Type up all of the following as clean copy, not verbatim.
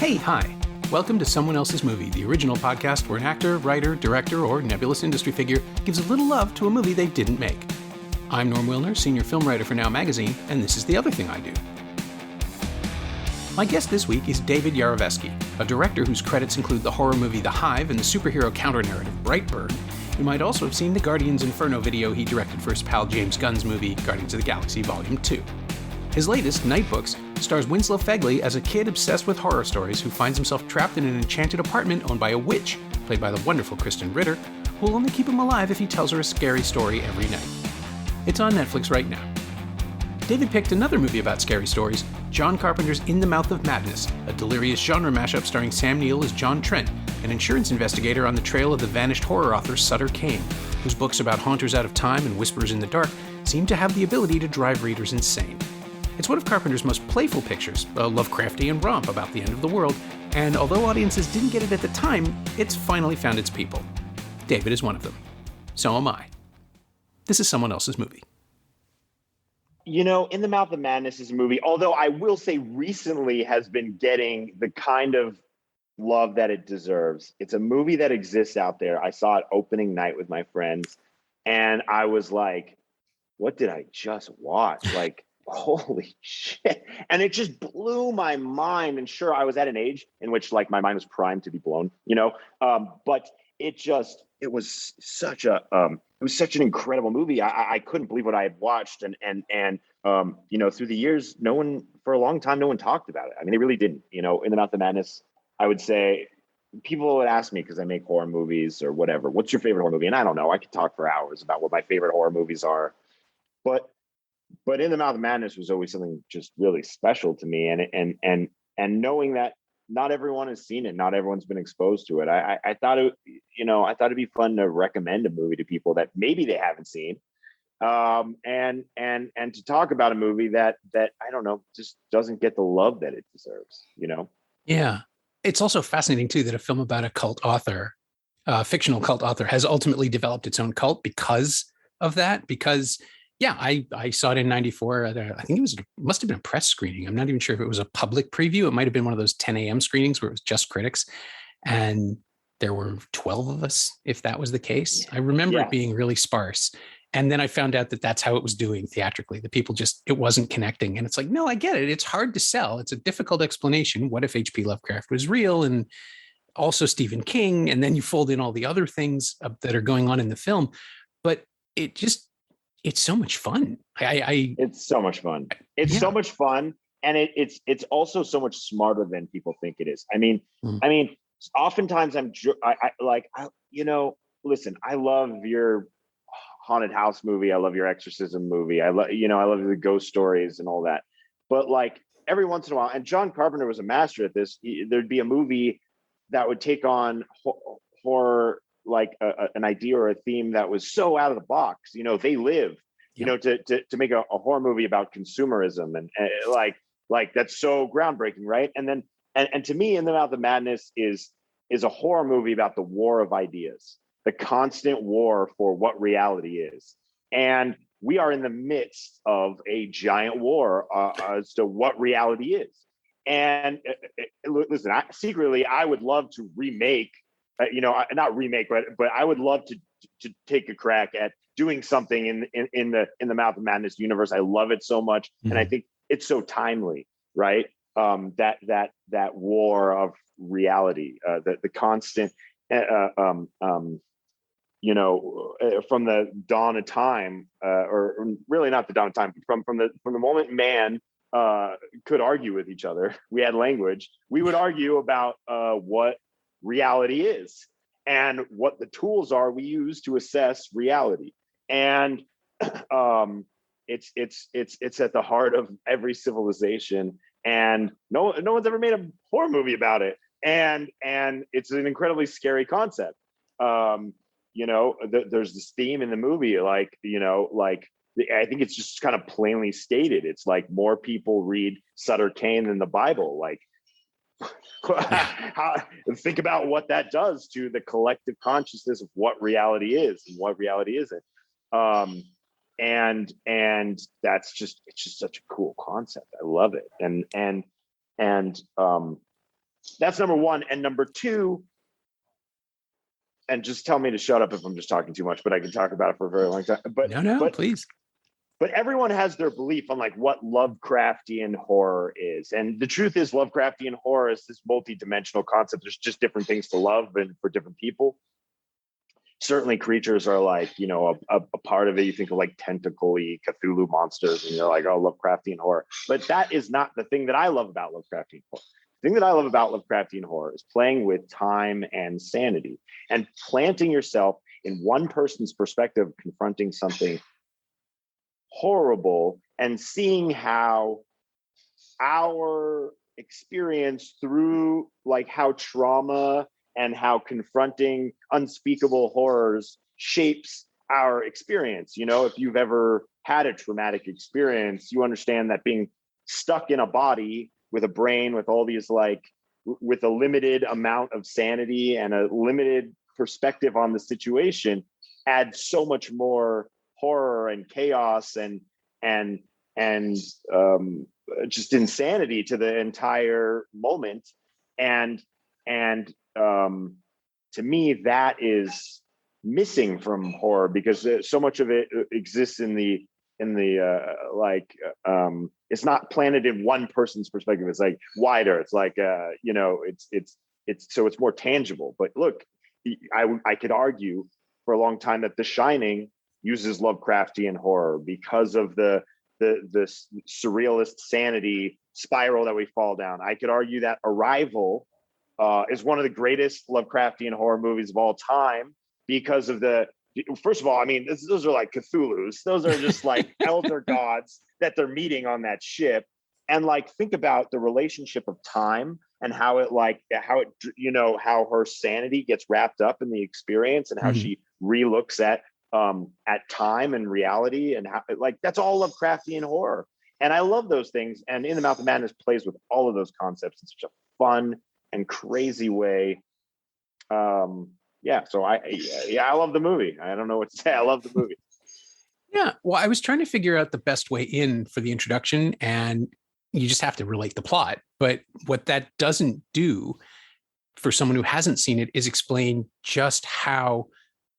Hi. Welcome to Someone Else's Movie, the original podcast where an actor, writer, director, or nebulous industry figure gives a little love to a movie they didn't make. I'm Norm Wilner, senior film writer for Now Magazine, and this is the other thing I do. My guest this week is David Yarovesky, a director whose credits include the horror movie The Hive and the superhero counter-narrative Brightburn. You might also have seen the Guardians Inferno video he directed for his pal James Gunn's movie Guardians of the Galaxy Volume 2. His latest, Nightbooks, stars Winslow Fegley as a kid obsessed with horror stories who finds himself trapped in an enchanted apartment owned by a witch, played by the wonderful Kristen Ritter, who will only keep him alive if he tells her a scary story every night. It's on Netflix right now. David picked another movie about scary stories, John Carpenter's In the Mouth of Madness, a delirious genre mashup starring Sam Neill as John Trent, an insurance investigator on the trail of the vanished horror author Sutter Cane, whose books about haunters out of time and whispers in the dark seem to have the ability to drive readers insane. It's one of Carpenter's most playful pictures, a Lovecraftian romp about the end of the world, and although audiences didn't get it at the time, it's finally found its people. David is one of them. So am I. This is Someone Else's Movie. You know, In the Mouth of Madness is a movie, although I will say recently has been getting the kind of love that it deserves. It's a movie that exists out there. I saw it opening night with my friends, and I was like, what did I just watch? Like, holy shit. And it just blew my mind. And sure, I was at an age in which like my mind was primed to be blown, but it was such an incredible movie. I couldn't believe what I had watched. And through the years, for a long time, no one talked about it. I mean, they really didn't. In the Mouth of Madness, I would say, people would ask me, because I make horror movies or whatever, what's your favorite horror movie? And I don't know, I could talk for hours about what my favorite horror movies are. But In the Mouth of Madness was always something just really special to me. And knowing that not everyone has seen it, not everyone's been exposed to it. I thought it'd be fun to recommend a movie to people that maybe they haven't seen. And to talk about a movie that I don't know, just doesn't get the love that it deserves, Yeah. It's also fascinating too that a film about a cult author, fictional cult author, has ultimately developed its own cult because of that. Because I saw it in 94. I think must have been a press screening. I'm not even sure if it was a public preview. It might have been one of those 10 a.m. screenings where it was just critics. And there were 12 of us, if that was the case. I remember it being really sparse. And then I found out that that's how it was doing theatrically. The people it wasn't connecting. And it's like, no, I get it. It's hard to sell. It's a difficult explanation. What if H.P. Lovecraft was real? And also Stephen King. And then you fold in all the other things that are going on in the film. But it's so much fun. It's so much fun. It's so much fun. And it's also so much smarter than people think it is. I mean, oftentimes listen, I love your haunted house movie. I love your exorcism movie. I love the ghost stories and all that. But like every once in a while, and John Carpenter was a master at this, there'd be a movie that would take on horror, like an idea or a theme that was so out of the box. They Live, to make a horror movie about consumerism and like that's so groundbreaking, right? And then and to me, In the Mouth of Madness is a horror movie about the war of ideas, the constant war for what reality is. And we are in the midst of a giant war as to what reality is. And listen, secretly, I would love to remake. Not remake, but I would love to take a crack at doing something in the Mouth of Madness universe. I love it so much, and I think it's so timely, right? That war of reality, the constant, from the dawn of time, or really not the dawn of time, from the moment man could argue with each other, we had language. We would argue about what reality is and what the tools are we use to assess reality. And it's at the heart of every civilization, and no one's ever made a horror movie about it. And it's an incredibly scary concept. There's this theme in the movie, I think it's just kind of plainly stated. It's like more people read Sutter Cane than the Bible. Like, think about what that does to the collective consciousness of what reality is and what reality isn't. And that's it's just such a cool concept. I love it. And That's number one. And number two, and just tell me to shut up if I'm just talking too much, but I can talk about it for a very long time. No, please. But everyone has their belief on like what Lovecraftian horror is. And the truth is Lovecraftian horror is this multi-dimensional concept. There's just different things to love and for different people. Certainly creatures are like, you know, a part of it. You think of like tentacle-y Cthulhu monsters and you're like, oh, Lovecraftian horror. But that is not the thing that I love about Lovecraftian horror. The thing that I love about Lovecraftian horror is playing with time and sanity and planting yourself in one person's perspective, confronting something horrible and seeing how our experience through like how trauma and how confronting unspeakable horrors shapes our experience. You know, if you've ever had a traumatic experience, you understand that being stuck in a body with a brain with all these like with a limited amount of sanity and a limited perspective on the situation adds so much more horror and chaos and just insanity to the entire moment. And to me, that is missing from horror because so much of it exists in the it's not planted in one person's perspective. It's like wider. It's like you know, it's so it's more tangible. But look, I could argue for a long time that The Shining uses Lovecraftian horror because of the surrealist sanity spiral that we fall down. I could argue that Arrival is one of the greatest Lovecraftian horror movies of all time because of first of all, I mean, those are like Cthulhu's. Those are just like elder gods that they're meeting on that ship. And like, think about the relationship of time and how how her sanity gets wrapped up in the experience and how she relooks at time and reality and how like that's all Lovecraftian horror. And I love those things. And In the Mouth of Madness plays with all of those concepts in such a fun and crazy way. So I love the movie. I don't know what to say. I love the movie. Yeah. Well, I was trying to figure out the best way in for the introduction, and you just have to relate the plot. But what that doesn't do for someone who hasn't seen it is explain just how,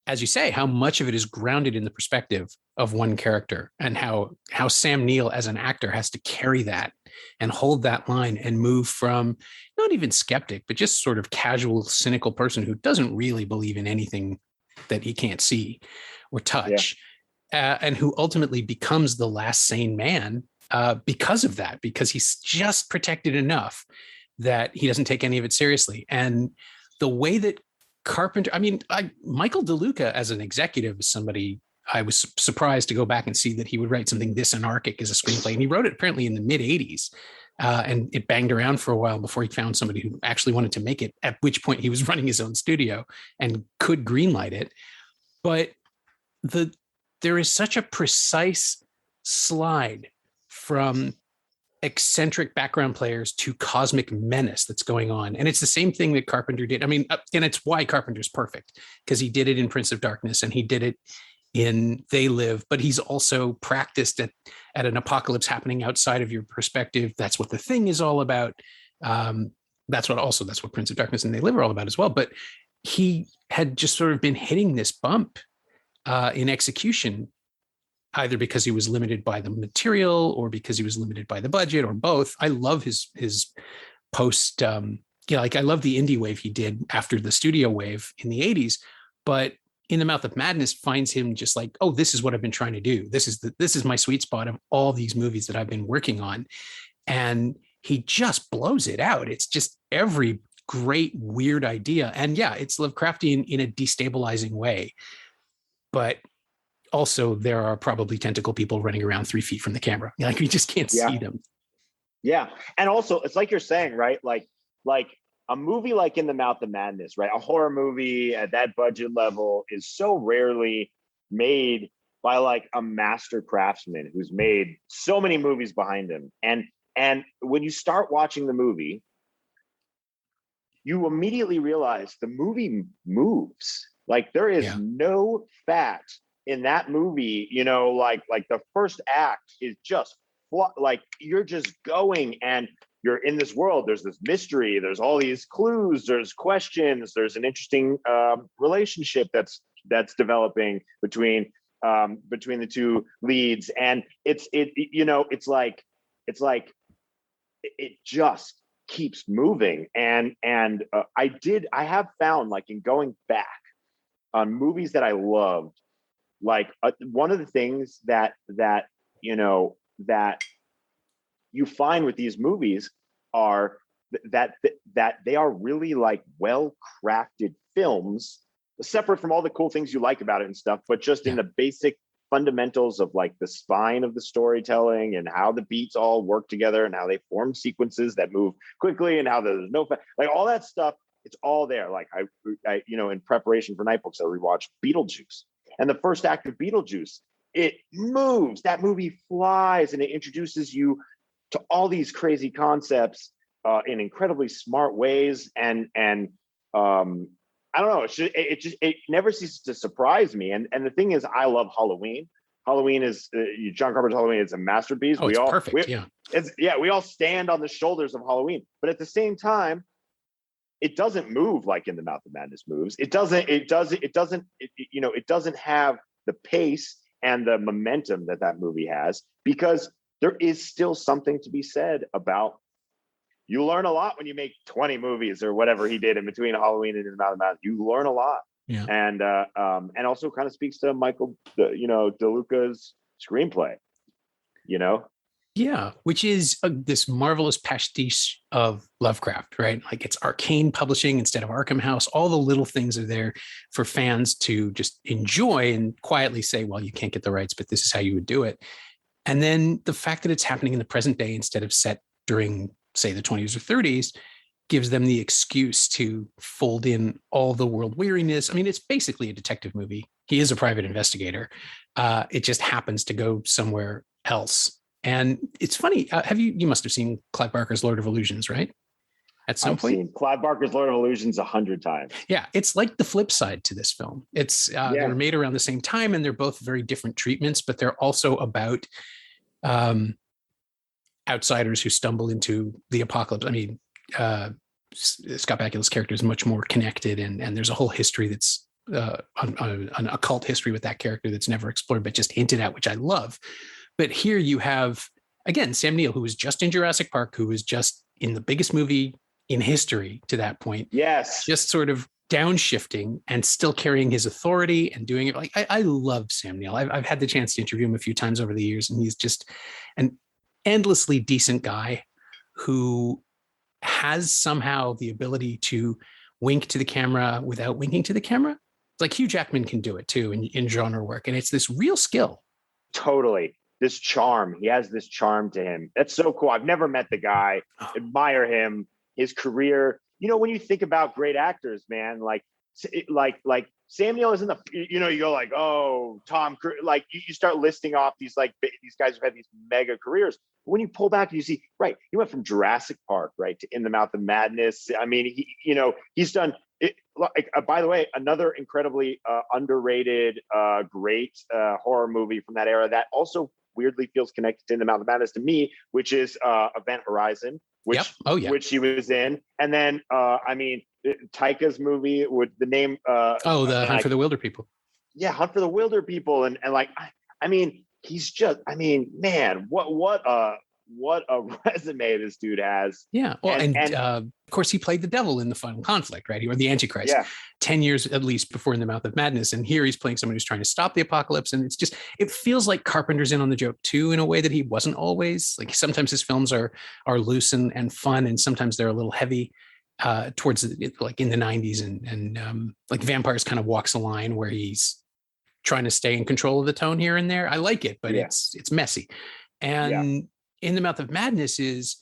as you say, how much of it is grounded in the perspective of one character and how Sam Neill as an actor has to carry that and hold that line and move from not even skeptic, but just sort of casual, cynical person who doesn't really believe in anything that he can't see or touch, and who ultimately becomes the last sane man because of that, because he's just protected enough that he doesn't take any of it seriously. And the way that Carpenter, I mean, Michael DeLuca as an executive is somebody I was surprised to go back and see that he would write something this anarchic as a screenplay. And he wrote it apparently in the mid 80s. And it banged around for a while before he found somebody who actually wanted to make it, at which point he was running his own studio and could greenlight it. But there is such a precise slide from eccentric background players to cosmic menace that's going on. And it's the same thing that Carpenter did. I mean, and it's why Carpenter's perfect, because he did it in Prince of Darkness and he did it in They Live, but he's also practiced at an apocalypse happening outside of your perspective. That's what The Thing is all about. That's what Prince of Darkness and They Live are all about as well. But he had just sort of been hitting this bump in execution, either because he was limited by the material or because he was limited by the budget or both. I love his post, like I love the indie wave he did after the studio wave in the 80s, but In the Mouth of Madness finds him just like, oh, this is what I've been trying to do. This is my sweet spot of all these movies that I've been working on. And he just blows it out. It's just every great, weird idea. And yeah, it's Lovecraftian in a destabilizing way. But also there are probably tentacle people running around 3 feet from the camera. Like we just can't see them. Yeah. And also it's like you're saying, right? Like a movie like In the Mouth of Madness, right? A horror movie at that budget level is so rarely made by like a master craftsman who's made so many movies behind him. And when you start watching the movie, you immediately realize the movie moves. Like there is no fat in that movie, you know, like the first act is just like you're just going and you're in this world. There's this mystery. There's all these clues. There's questions. There's an interesting relationship that's developing between the two leads, and it's like it just keeps moving. And I have found, like, in going back on movies that I loved, like one of the things that you find with these movies are that they are really like well-crafted films, separate from all the cool things you like about it and stuff, but just in the basic fundamentals of like the spine of the storytelling and how the beats all work together and how they form sequences that move quickly and how there's no, like all that stuff, it's all there. Like I in preparation for Nightbooks, I rewatched Beetlejuice, and the first act of Beetlejuice, it moves. That movie flies, and it introduces you to all these crazy concepts in incredibly smart ways. And I don't know, it never ceases to surprise me. And the thing is, I love Halloween. Halloween is John Carpenter's Halloween is a masterpiece. Oh, it's perfect. We all stand on the shoulders of Halloween, but at the same time, it doesn't move like In the Mouth of Madness moves. It doesn't have the pace and the momentum that movie has, because there is still something to be said about, you learn a lot when you make 20 movies or whatever he did in between Halloween and In the Mouth of Madness. You learn a lot. Yeah. And also kind of speaks to Michael, DeLuca's screenplay, Yeah, which is this marvelous pastiche of Lovecraft, right? Like it's Arcane Publishing instead of Arkham House. All the little things are there for fans to just enjoy and quietly say, well, you can't get the rights, but this is how you would do it. And then the fact that it's happening in the present day instead of set during, say, the 20s or 30s gives them the excuse to fold in all the world weariness. I mean, it's basically a detective movie. He is a private investigator. It just happens to go somewhere else. And it's funny. You must have seen Clive Barker's Lord of Illusions, right? At some point. I've seen Clive Barker's Lord of Illusions 100 times. Yeah, it's like the flip side to this film. It's they were made around the same time, and they're both very different treatments, but they're also about outsiders who stumble into the apocalypse. I mean, Scott Bakula's character is much more connected, and there's a whole history that's an occult history with that character that's never explored, but just hinted at, which I love. But here you have, again, Sam Neill, who was just in Jurassic Park, who was just in the biggest movie in history to that point. Yes. Just sort of downshifting and still carrying his authority and doing it. Like I love Sam Neill. I've had the chance to interview him a few times over the years, and he's just an endlessly decent guy who has somehow the ability to wink to the camera without winking to the camera. It's like Hugh Jackman can do it too in genre work. And it's this real skill. Totally. This charm. He has this charm to him. That's so cool. I've never met the guy. Admire him, his career. When you think about great actors, man, like Sam Neill isn't you go like, oh, Tom Cruise, like you start listing off these guys who've had these mega careers. But when you pull back and you see, right, he went from Jurassic Park, right, to In the Mouth of Madness. I mean, he's done it. Like, by the way, another incredibly underrated, great horror movie from that era that also weirdly feels connected to In the Mouth of Madness to me, which is Event Horizon, which he was in. And then, Taika's movie with the name... the Hunt for the Wilder People. Yeah, Hunt for the Wilder People. And he's just, man, what a resume this dude has. Yeah. Well, and of course, he played the devil in The Final Conflict, right? He was the Antichrist 10 years at least before In the Mouth of Madness. And here he's playing someone who's trying to stop the apocalypse. And it feels like Carpenter's in on the joke too, in a way that he wasn't always. Like sometimes his films are loose and fun, and sometimes they're a little heavy towards like in the 90s. And like Vampires kind of walks a line where he's trying to stay in control of the tone here and there. I like it, but it's messy. And In the Mouth of Madness is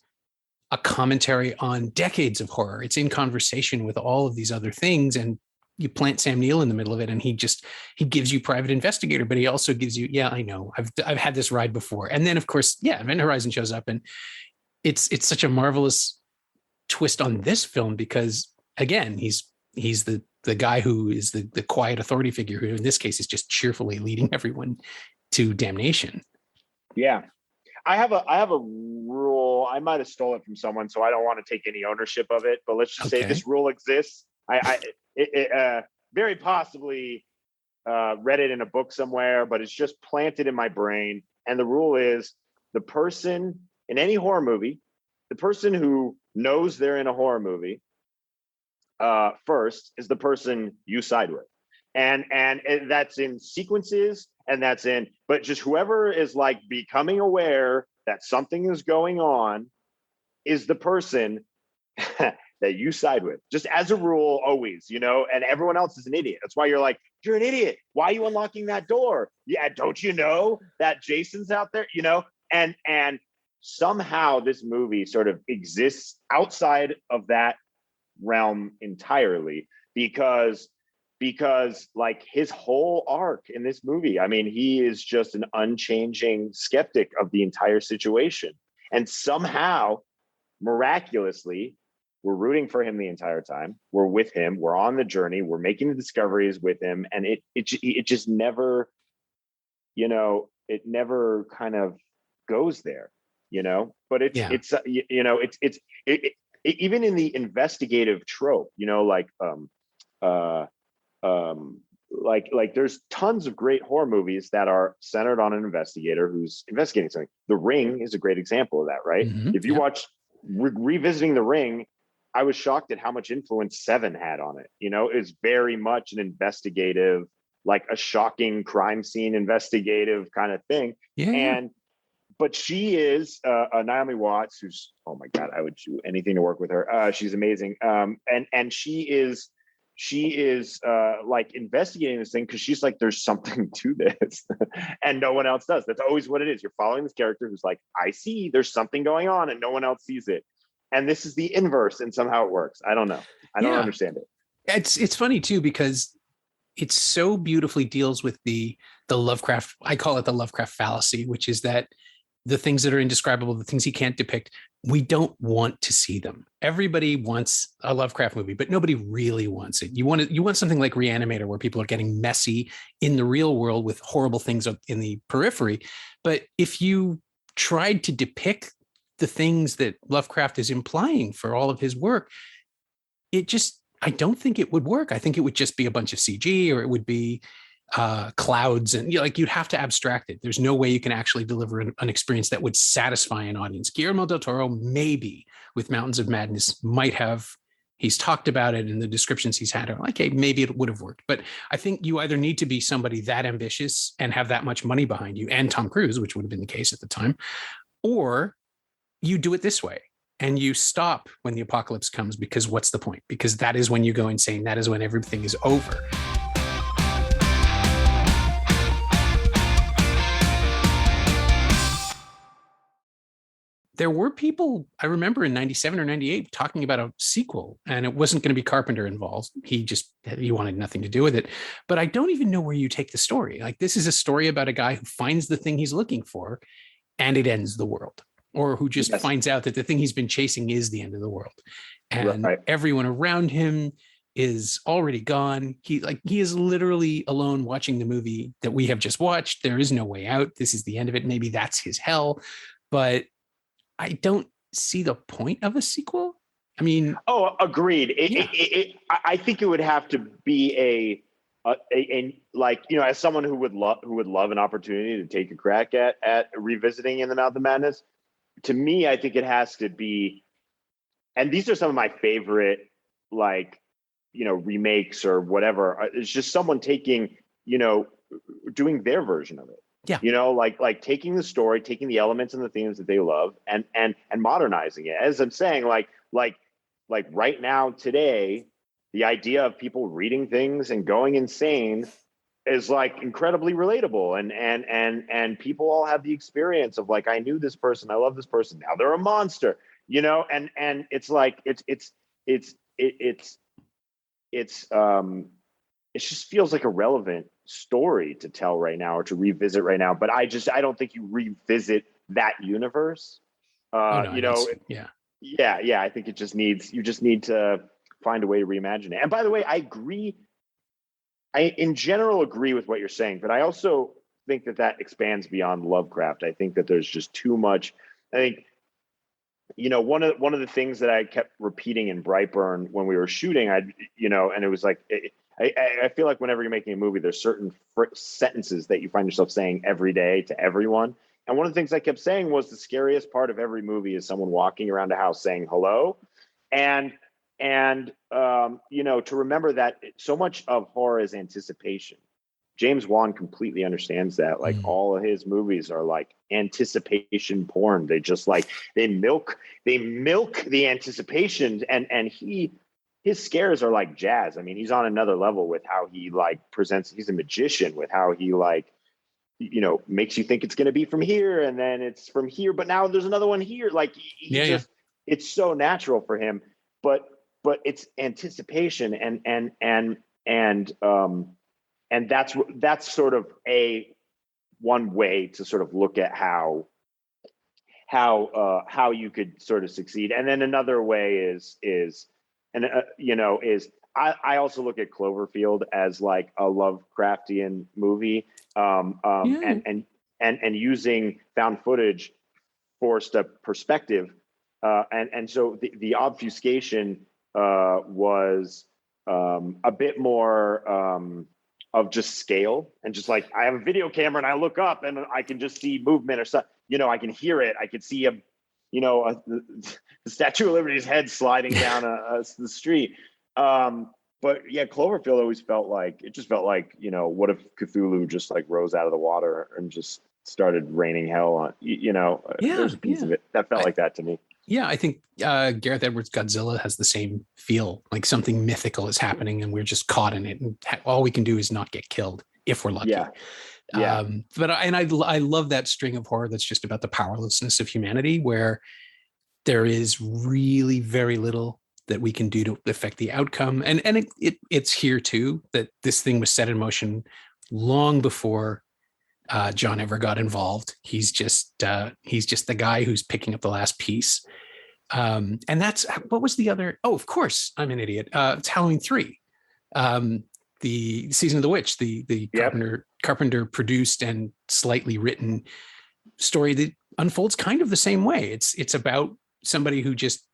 a commentary on decades of horror. It's in conversation with all of these other things, and you plant Sam Neill in the middle of it, and he gives you Private Investigator, but he also gives you, I know, I've had this ride before. And then of course, Event Horizon shows up, and it's such a marvelous twist on this film because again, he's the guy who is the quiet authority figure who in this case is just cheerfully leading everyone to damnation. Yeah. I have a rule. I might have stole it from someone, so I don't want to take any ownership of it. But let's just say this rule exists. Very possibly read it in a book somewhere, but it's just planted in my brain. And the rule is the person in any horror movie, the person who knows they're in a horror movie first is the person you side with. And that's in sequences, and that's in, but just whoever is like becoming aware that something is going on is the person that you side with, just as a rule, always, you know, and everyone else is an idiot. That's why you're like, you're an idiot. Why are you unlocking that door? Yeah, don't you know that Jason's out there, you know? And somehow this movie sort of exists outside of that realm entirely, because like his whole arc in this movie, I mean, he is just an unchanging skeptic of the entire situation. And somehow, miraculously, we're rooting for him the entire time. We're with him. We're on the journey. We're making the discoveries with him. And it just never, you know, it never kind of goes there, you know, but it's even in the investigative trope, you know, like there's tons of great horror movies that are centered on an investigator who's investigating something. The Ring is a great example of that, right? Mm-hmm. If you watch revisiting The Ring, I was shocked at how much influence Seven had on it. You know, it's very much an investigative, like a shocking crime scene investigative kind of thing. But she is Naomi Watts, who's, oh my God, I would do anything to work with her. She's amazing. And she is like investigating this thing because she's like, there's something to this and no one else does. That's always what it is. You're following this character who's like, I see there's something going on and no one else sees it. And this is the inverse, and somehow it works. I don't know. I don't understand it. It's funny too, because it so beautifully deals with the Lovecraft. I call it the Lovecraft fallacy, which is that the things that are indescribable, the things he can't depict, we don't want to see them. Everybody wants a Lovecraft movie, but nobody really wants it. You want something like Reanimator, where people are getting messy in the real world with horrible things in the periphery. But if you tried to depict the things that Lovecraft is implying for all of his work, I don't think it would work. I think it would just be a bunch of CG, or it would be clouds, and you'd have to abstract it. There's no way you can actually deliver an experience that would satisfy an audience. Guillermo del Toro, maybe with Mountains of Madness, might have. He's talked about it, and the descriptions he's had are like, hey, maybe it would have worked. But I think you either need to be somebody that ambitious and have that much money behind you, and Tom Cruise, which would have been the case at the time, or you do it this way and you stop when the apocalypse comes, because what's the point? Because that is when you go insane. That is when everything is over. There were people, I remember in 97 or 98, talking about a sequel, and it wasn't going to be Carpenter involved. He wanted nothing to do with it. But I don't even know where you take the story. Like, this is a story about a guy who finds the thing he's looking for and it ends the world. Or who just finds out that the thing he's been chasing is the end of the world. And everyone around him is already gone. He is literally alone watching the movie that we have just watched. There is no way out. This is the end of it. Maybe that's his hell. But I don't see the point of a sequel. I mean... Oh, agreed. I think it would have to be a like, you know, as someone who would love an opportunity to take a crack at revisiting In the Mouth of Madness, to me, I think it has to be, and these are some of my favorite, like, you know, remakes or whatever. It's just someone taking, you know, doing their version of it. Yeah. You know, like taking the story, taking the elements and the themes that they love and modernizing it. As I'm saying, like right now, today, the idea of people reading things and going insane is like incredibly relatable, and people all have the experience of like, I knew this person, I love this person, now they're a monster, you know, and it's like it just feels like a relevant story to tell right now or to revisit right now. But I don't think you revisit that universe. You know, I think you just need to find a way to reimagine it. And by the way, I in general agree with what you're saying, but I also think that expands beyond Lovecraft. I think that there's just too much. I think, one of the things that I kept repeating in Brightburn when we were shooting, and it was like, I feel like whenever you're making a movie, there's certain sentences that you find yourself saying every day to everyone. And one of the things I kept saying was the scariest part of every movie is someone walking around a house saying hello. And to remember that so much of horror is anticipation. James Wan completely understands that. Like all of his movies are like anticipation porn. They just like, they milk the anticipation, and his scares are like jazz. I mean, he's on another level with how he like presents. He's a magician with how he like, makes you think it's going to be from here, and then it's from here, but now there's another one here. Like it's so natural for him, but it's anticipation, and that's sort of one way to sort of look at how you could sort of succeed. And then another way is I also look at Cloverfield as like a Lovecraftian movie, and using found footage for perspective, and so the obfuscation was a bit more of just scale, and just like, I have a video camera and I look up and I can just see movement or something. I can hear it. I could see the Statue of Liberty's head sliding down the street. But yeah, Cloverfield always felt like, what if Cthulhu just like rose out of the water and just started raining hell on, there's a piece of it that felt like that to me. Yeah, I think Gareth Edwards' Godzilla has the same feel, like something mythical is happening and we're just caught in it, and all we can do is not get killed if we're lucky. But I love that string of horror that's just about the powerlessness of humanity, where there is really very little that we can do to affect the outcome. And it's here too, that this thing was set in motion long before John ever got involved. He's just the guy who's picking up the last piece. And that's, what was the other? Oh, of course, I'm an idiot. It's Halloween 3. The Season of the Witch, the Carpenter produced and slightly written story that unfolds kind of the same way. It's about somebody who just,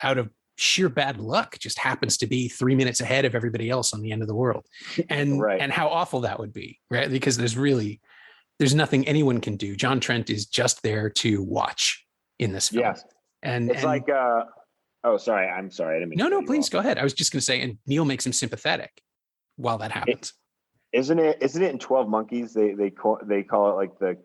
out of sheer bad luck, just happens to be 3 minutes ahead of everybody else on the end of the world, and how awful that would be, right? Because there's nothing anyone can do. John Trent is just there to watch in this film. Yes. And it's like sorry, I'm sorry, I didn't mean no, please go ahead. I was just going to say, and Neill makes him sympathetic while that happens. Isn't it in 12 Monkeys they call it like the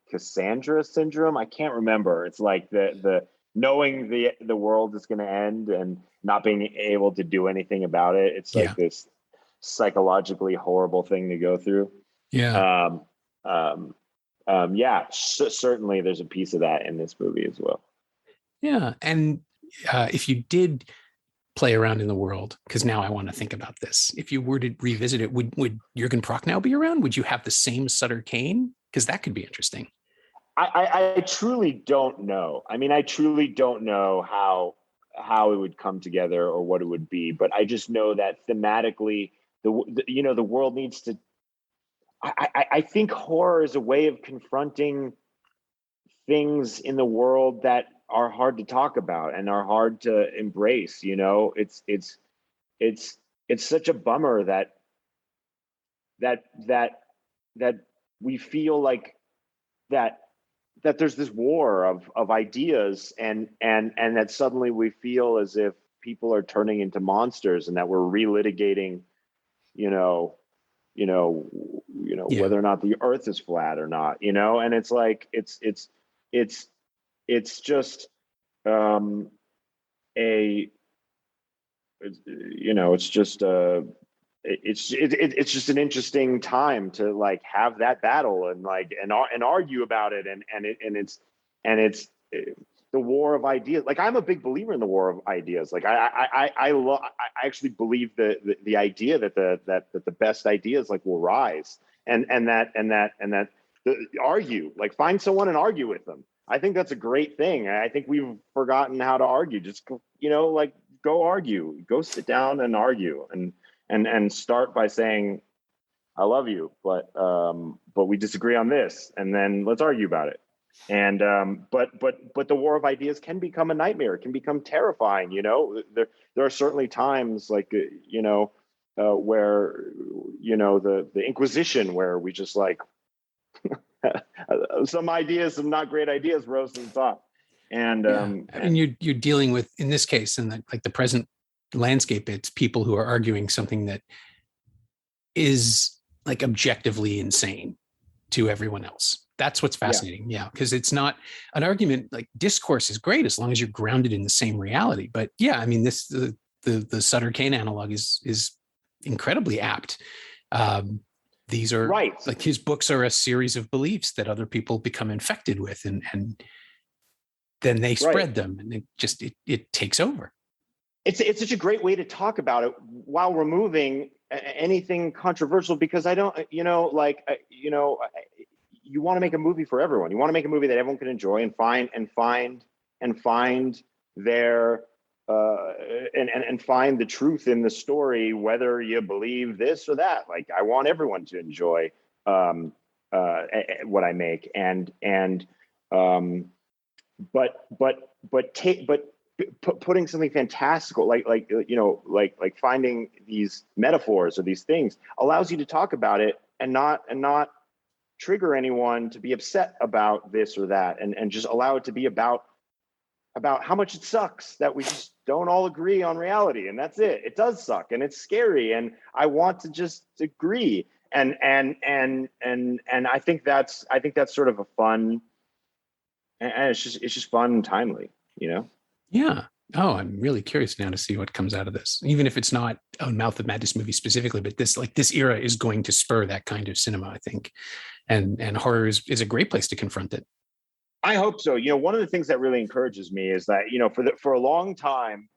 Cassandra syndrome? I can't remember. It's like the knowing the world is going to end and not being able to do anything about it. It's like this psychologically horrible thing to go through. Certainly there's a piece of that in this movie as well. Yeah. And if you did play around in the world, because now I want to think about this, if you were to revisit it, would Jürgen Prochnow be around? Would you have the same Sutter Cane? Because that could be interesting. I truly don't know. I mean, I truly don't know how it would come together or what it would be, but I just know that thematically, the world needs to. I think horror is a way of confronting things in the world that are hard to talk about and are hard to embrace. It's such a bummer that we feel like that there's this war of ideas and that suddenly we feel as if people are turning into monsters and that we're relitigating, whether or not the earth is flat or not, and it's like, it's just it's just an interesting time to like have that battle and argue about it and it's the war of ideas. Like, I'm a big believer in the war of ideas. Like I actually believe the idea that the best ideas like will rise and that argue, like find someone and argue with them. I think that's a great thing. I think we've forgotten how to argue. Just go argue, go sit down and argue and start by saying, I love you, but we disagree on this, and then let's argue about it. And but the war of ideas can become a nightmare. It can become terrifying. There are certainly times like where the Inquisition, where we just like some not great ideas rose to the top. And I mean, you're dealing with, in this case, in the present landscape, it's people who are arguing something that is like objectively insane to everyone else. That's what's fascinating. Yeah. Because it's not an argument. Like, discourse is great as long as you're grounded in the same reality. But yeah, I mean, the Sutter Cane analog is incredibly apt. These are right. Like, his books are a series of beliefs that other people become infected with, and then they spread them, and it takes over. It's such a great way to talk about it while removing anything controversial, because I don't, you want to make a movie for everyone. You want to make a movie that everyone can enjoy and find their and find the truth in the story, whether you believe this or that. Like, I want everyone to enjoy what I make, putting something fantastical, like finding these metaphors or these things, allows you to talk about it and not trigger anyone to be upset about this or that, and just allow it to be about how much it sucks that we just don't all agree on reality, and that's it. It does suck, and it's scary, and I want to just agree, and I think that's sort of a fun, and it's just fun and timely, Yeah. Oh, I'm really curious now to see what comes out of this, even if it's not a Mouth of Madness movie specifically, but this era is going to spur that kind of cinema, I think. And horror is a great place to confront it. I hope so. One of the things that really encourages me is that, for a long time,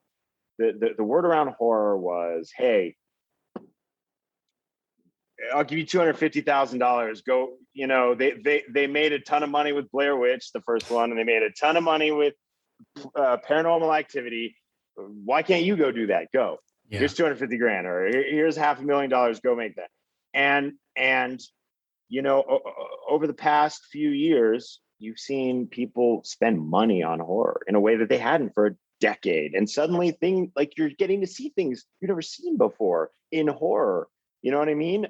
the word around horror was, hey, I'll give you $250,000. Go, they made a ton of money with Blair Witch, the first one, and they made a ton of money with Paranormal Activity. Why can't you go do that? Go. Yeah. Here's $250,000, or here's $500,000. Go make that. And over the past few years, you've seen people spend money on horror in a way that they hadn't for a decade, and suddenly you're getting to see things you've never seen before in horror. You know what I mean?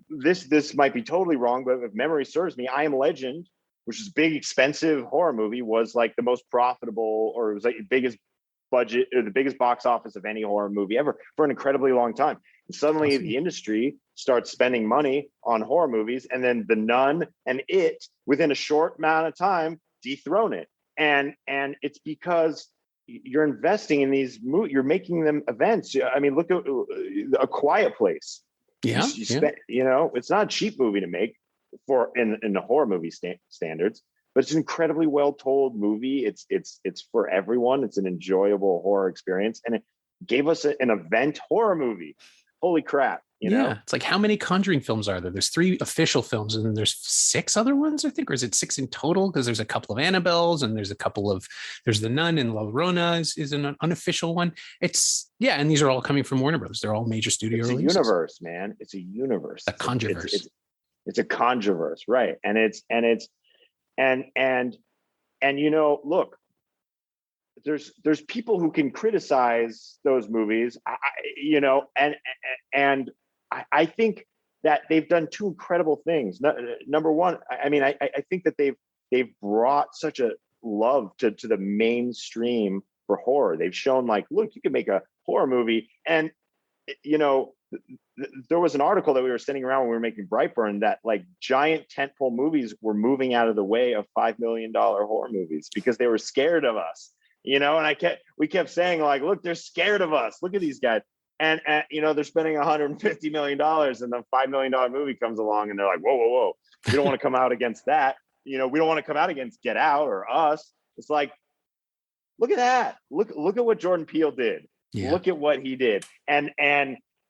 This might be totally wrong, but if memory serves me, I Am Legend, which is a big, expensive horror movie, was like the most profitable, or it was like the biggest budget or the biggest box office of any horror movie ever for an incredibly long time. And suddenly the industry starts spending money on horror movies, and then The Nun and It, within a short amount of time, dethrone it. And it's because you're investing in these movies, you're making them events. I mean, look at A Quiet Place. Yeah, it's not a cheap movie to make in the horror movie standards, but it's an incredibly well told movie. It's for everyone. It's an enjoyable horror experience, and it gave us an event horror movie. Holy crap! It's like, how many Conjuring films are there? There's 3 official films, and then there's 6 other ones, I think, or is it 6 in total? Because there's a couple of Annabelles, and there's The Nun, and La Llorona is an unofficial one. And these are all coming from Warner Brothers. They're all major studio releases. It's a universe, man. It's a universe. A controverse. It's a controverse, right? And look, there's people who can criticize those movies, I think that they've done 2 incredible things. Number one, I think that they've brought such a love to the mainstream for horror. They've shown, like, look, you can make a horror movie, and there was an article that we were sending around when we were making Brightburn that, like, giant tentpole movies were moving out of the way of $5 million horror movies because they were scared of us, and we kept saying, like, look, they're scared of us. Look at these guys. And they're spending $150 million, and the $5 million movie comes along, and they're like, whoa. We don't want to come out against that. We don't want to come out against Get Out or Us. It's like, look at that. Look at what Jordan Peele did. Yeah. Look at what he did. And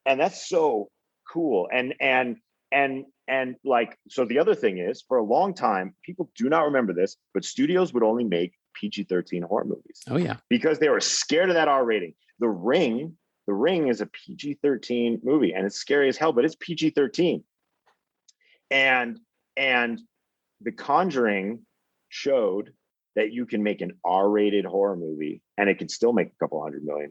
that's so cool. And like, so the other thing is, for a long time, people do not remember this, but studios would only make PG-13 horror movies. Oh yeah. Because they were scared of that R rating. The Ring The Ring is a PG-13 movie, and it's scary as hell, but it's PG-13. And The Conjuring showed that you can make an R-rated horror movie and it can still make a couple $100 million.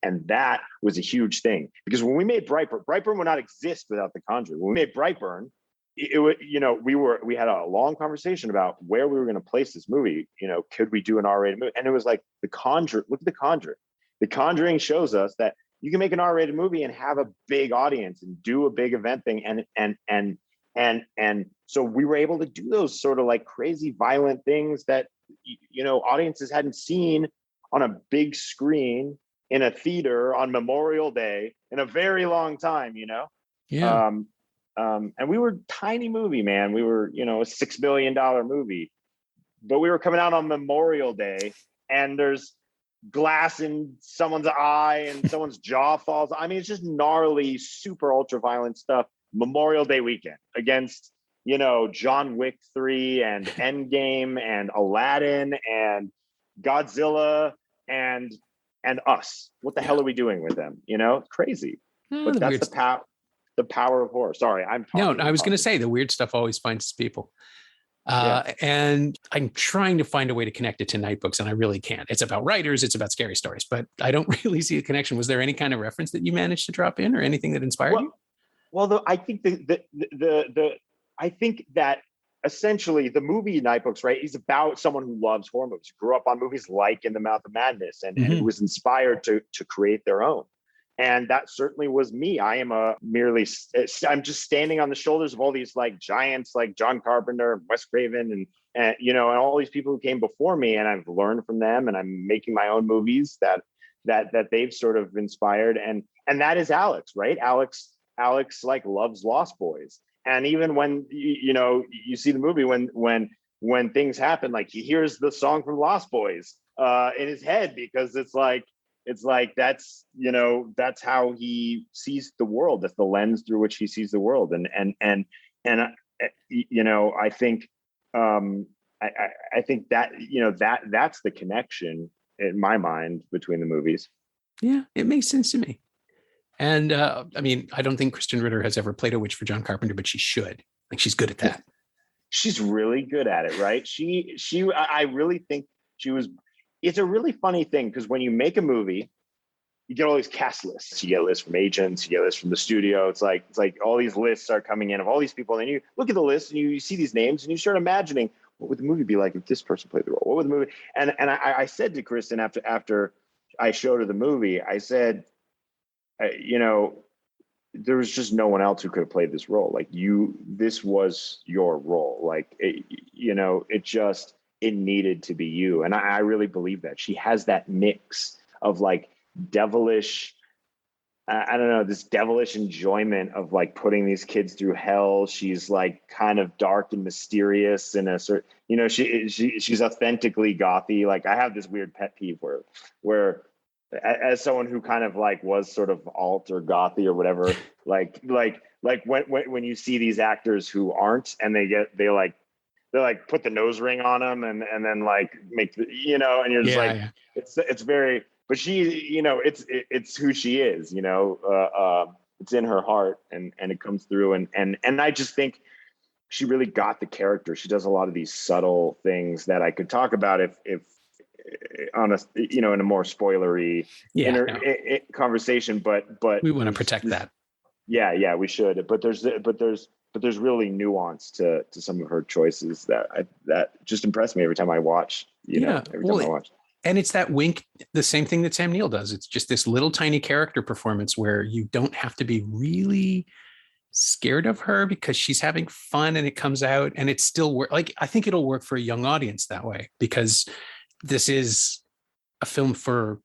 And that was a huge thing, because when we made Brightburn would not exist without The Conjuring. When we made Brightburn, we had a long conversation about where we were going to place this movie. Could we do an R-rated movie? And it was like The Conjuring. Look at The Conjuring. The Conjuring shows us that you can make an R-rated movie and have a big audience and do a big event thing. And so we were able to do those sort of like crazy violent things that, audiences hadn't seen on a big screen in a theater on Memorial Day in a very long time, Yeah. And we were a tiny movie, man. We were, a $6 million movie, but we were coming out on Memorial Day and there's glass in someone's eye and someone's jaw falls. I mean, it's just gnarly, super ultra violent stuff. Memorial Day weekend against, John Wick 3 and Endgame and Aladdin and Godzilla and Us. What the hell are we doing with them? It's crazy. But that's the power of horror. Sorry, I'm talking. No, I was going to say the weird stuff always finds people. And I'm trying to find a way to connect it to Nightbooks, and I really can't. It's about writers, it's about scary stories, but I don't really see a connection. Was there any kind of reference that you managed to drop in, or anything that inspired you? Well, I think I think that essentially the movie Nightbooks, right, is about someone who loves horror movies, grew up on movies like In the Mouth of Madness, and who was inspired to create their own. And that certainly was me. I'm just standing on the shoulders of all these like giants like John Carpenter, Wes Craven, and all these people who came before me, and I've learned from them, and I'm making my own movies that they've sort of inspired. And that is Alex, right? Alex like loves Lost Boys. And even when you see the movie, when things happen, like he hears the song from Lost Boys in his head, because it's like that's how he sees the world. That's the lens through which he sees the world. And I think I think that that's the connection in my mind between the movies. Yeah, it makes sense to me. And I mean, I don't think Kristen Ritter has ever played a witch for John Carpenter, but she should. Like, she's good at that. She's really good at it, right? I really think it's a really funny thing, because when you make a movie, you get all these cast lists. You get lists from agents, you get lists from the studio. It's like all these lists are coming in of all these people. And then you look at the list and you see these names and you start imagining, what would the movie be like if this person played the role? What would the movie? And I said to Kristen after I showed her the movie, I said, there was just no one else who could have played this role. Like this was your role. Like, it needed to be you. And I really believe that. She has that mix of like devilish, I don't know, this devilish enjoyment of like putting these kids through hell. She's like kind of dark and mysterious in a certain, she's authentically gothy. Like, I have this weird pet peeve where as someone who kind of like was sort of alt or gothy or whatever, like when you see these actors who aren't, and they put the nose ring on them and then like make the, and you're just it's very, but she, it's who she is, it's in her heart and it comes through. And I just think she really got the character. She does a lot of these subtle things that I could talk about if on a, in a more spoilery conversation, but we want to protect that. Yeah, we should. But there's really nuance to some of her choices that just impress me every time I watch. I watch. And it's that wink, the same thing that Sam Neill does. It's just this little tiny character performance where you don't have to be really scared of her because she's having fun and it comes out and it's still work. Like, I think it'll work for a young audience that way, because this is a film for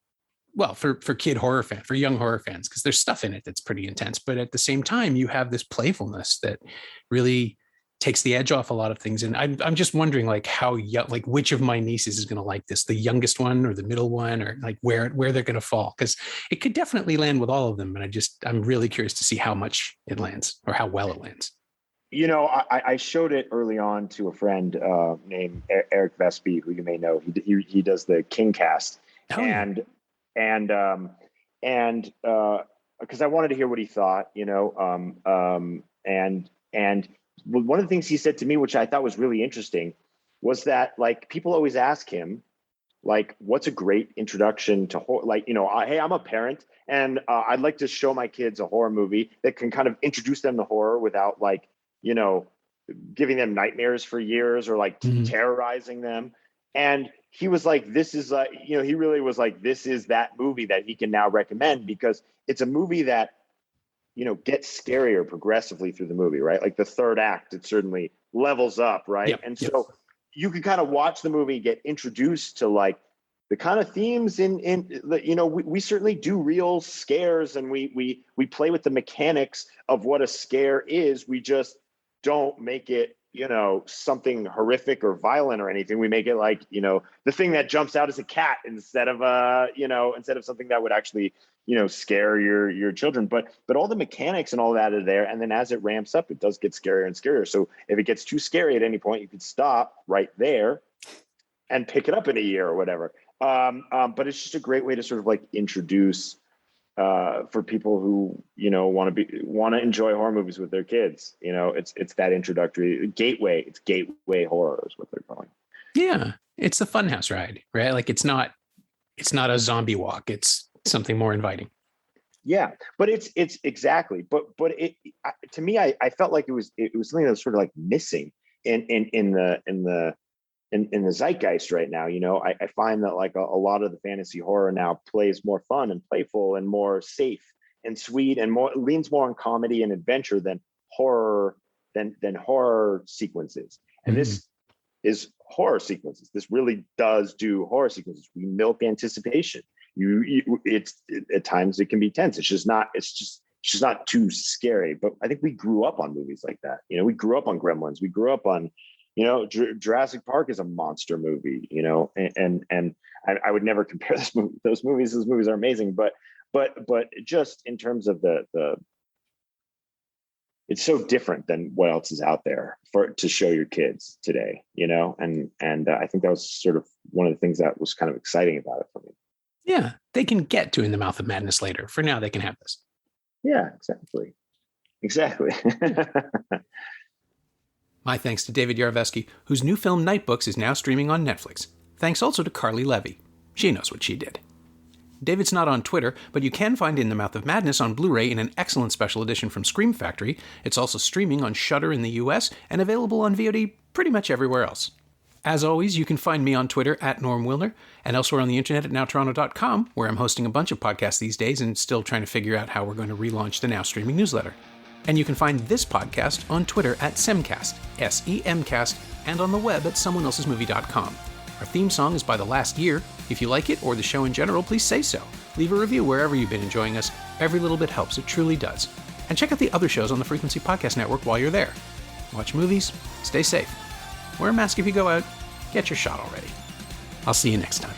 kid horror fans, for young horror fans, because there's stuff in it that's pretty intense. But at the same time, you have this playfulness that really takes the edge off a lot of things. And I'm just wondering, like, which of my nieces is going to like this, the youngest one or the middle one, or like where they're going to fall, because it could definitely land with all of them. And I'm really curious to see how much it lands or how well it lands. I showed it early on to a friend named Eric Vespi, who you may know. He does the King Cast, and and because I wanted to hear what he thought, and one of the things he said to me, which I thought was really interesting, was that like people always ask him, like, what's a great introduction to horror? Like, hey, I'm a parent and I'd like to show my kids a horror movie that can kind of introduce them to horror without like, giving them nightmares for years or like terrorizing them. And he was like, this is he really was like, this is that movie that he can now recommend because it's a movie that, gets scarier progressively through the movie, right? Like the third act, it certainly levels up, right? Yep. And so you can kind of watch the movie, get introduced to like the kind of themes we certainly do real scares and we play with the mechanics of what a scare is. We just don't make it, something horrific or violent or anything. We make it like, the thing that jumps out is a cat instead of something that would actually, scare your children. But all the mechanics and all that are there. And then as it ramps up, it does get scarier and scarier. So if it gets too scary at any point, you could stop right there and pick it up in a year or whatever. But it's just a great way to sort of like introduce for people who want to enjoy horror movies with their kids. It's that introductory gateway. It's gateway horror is what they're calling. Yeah, it's a funhouse ride, right? Like it's not a zombie walk. It's something more inviting. Yeah, but it's exactly. But to me, I felt like it was something that was sort of like missing in the zeitgeist right now. I find that like a lot of the fantasy horror now plays more fun and playful and more safe and sweet and leans more on comedy and adventure than horror sequences. And this is horror sequences. This really does do horror sequences. We milk anticipation. It's at times it can be tense. It's just not too scary. But I think we grew up on movies like that. We grew up on Gremlins. We grew up on Jurassic Park is a monster movie, and I would never compare those movies. Those movies are amazing, but just in terms of the it's so different than what else is out there to show your kids today, and I think that was sort of one of the things that was kind of exciting about it for me. Yeah, they can get to In the Mouth of Madness later. For now, they can have this. Yeah, exactly. My thanks to David Yarovesky, whose new film Nightbooks is now streaming on Netflix. Thanks also to Carly Levy. She knows what she did. David's not on Twitter, but you can find In the Mouth of Madness on Blu-ray in an excellent special edition from Scream Factory. It's also streaming on Shudder in the US and available on VOD pretty much everywhere else. As always, you can find me on Twitter at Norm Wilner and elsewhere on the internet at nowtoronto.com, where I'm hosting a bunch of podcasts these days and still trying to figure out how we're going to relaunch the Now Streaming newsletter. And you can find this podcast on Twitter at Semcast, SEMcast, and on the web at someoneelsesmovie.com. Our theme song is by The Last Year. If you like it or the show in general, please say so. Leave a review wherever you've been enjoying us. Every little bit helps, it truly does. And check out the other shows on the Frequency Podcast Network while you're there. Watch movies, stay safe. Wear a mask if you go out. Get your shot already. I'll see you next time.